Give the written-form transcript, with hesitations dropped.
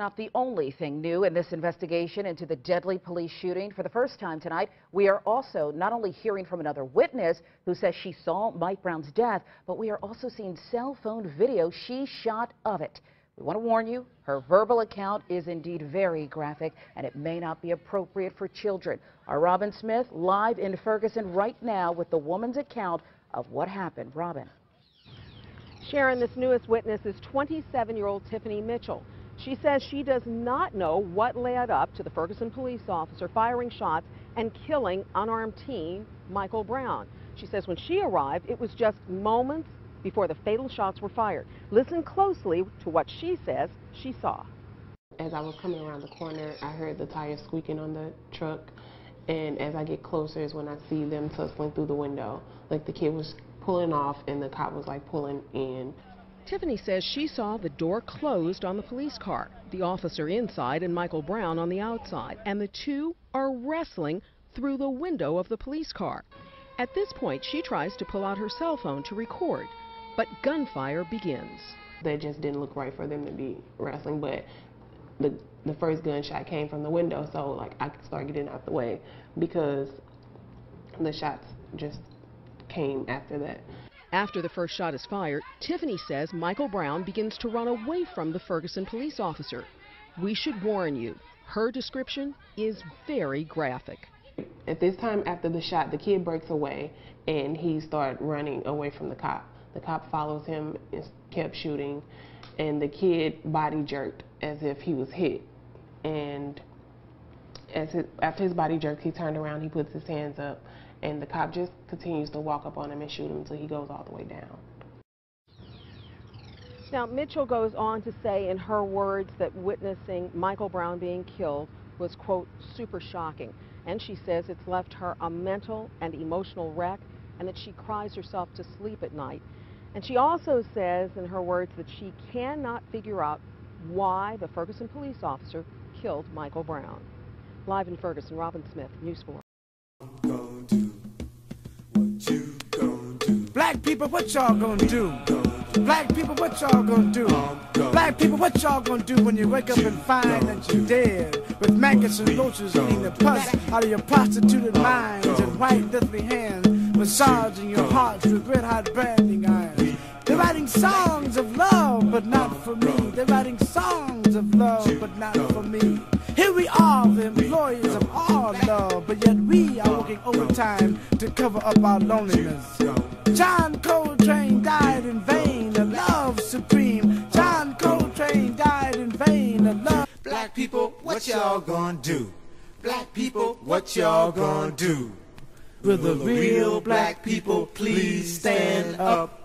not the only thing new in this investigation into the deadly police shooting. For the first time tonight, we are also not only hearing from another witness who says she saw Mike Brown's death, but we are also seeing cell phone video she shot of it. We want to warn you, her verbal account is indeed very graphic, and it may not be appropriate for children. Our Robin Smith live in Ferguson right now with the woman's account of what happened. Robin. Sharon, this newest witness is 27-year-old Tiffany Mitchell. She says she does not know what led up to the Ferguson police officer firing shots and killing unarmed teen Michael Brown. She says when she arrived, it was just moments before the fatal shots were fired. Listen closely to what she says she saw. As I was coming around the corner, I heard the tires squeaking on the truck, and as I get closer is when I see them tussling through the window. Like the kid was pulling off and the cop was like pulling in. Tiffany says she saw the door closed on the police car, the officer inside and Michael Brown on the outside, and the two are wrestling through the window of the police car. At this point, she tries to pull out her cell phone to record, but gunfire begins. That just didn't look right for them to be wrestling, but the first gunshot came from the window, so like I could start getting out the way because the shots just came after that. After the first shot is fired, Tiffany says Michael Brown begins to run away from the Ferguson police officer. We should warn you, her description is very graphic. At this time after the shot, the kid breaks away and he started running away from the cop. The cop follows him and kept shooting, and the kid body jerked as if he was hit. And after his body jerked, he turned around, he puts his hands up, and the cop just continues to walk up on him and shoot him until he goes all the way down. Now, Mitchell goes on to say in her words that witnessing Michael Brown being killed was, quote, super shocking. And she says it's left her a mental and emotional wreck and that she cries herself to sleep at night. And she also says in her words that she cannot figure out why the Ferguson police officer killed Michael Brown. Live in Ferguson, Robin Smith, News 4. Black people, what y'all gonna do? Black people, what y'all gonna do? Black people, what y'all gonna do when you wake up and find that you're dead with maggots and roaches eating the pus out of your prostituted minds and white deathly hands massaging your hearts with red-hot branding irons? They're writing songs of love, but not for me. They're writing songs of love, but not for me. Here we are, the employees of all love, but yet we are working overtime to cover up our loneliness. John Coltrane died in vain, a love supreme. John Coltrane died in vain, a love. Black people, what y'all gonna do? Black people, what y'all gonna do? Will the real black people please stand up?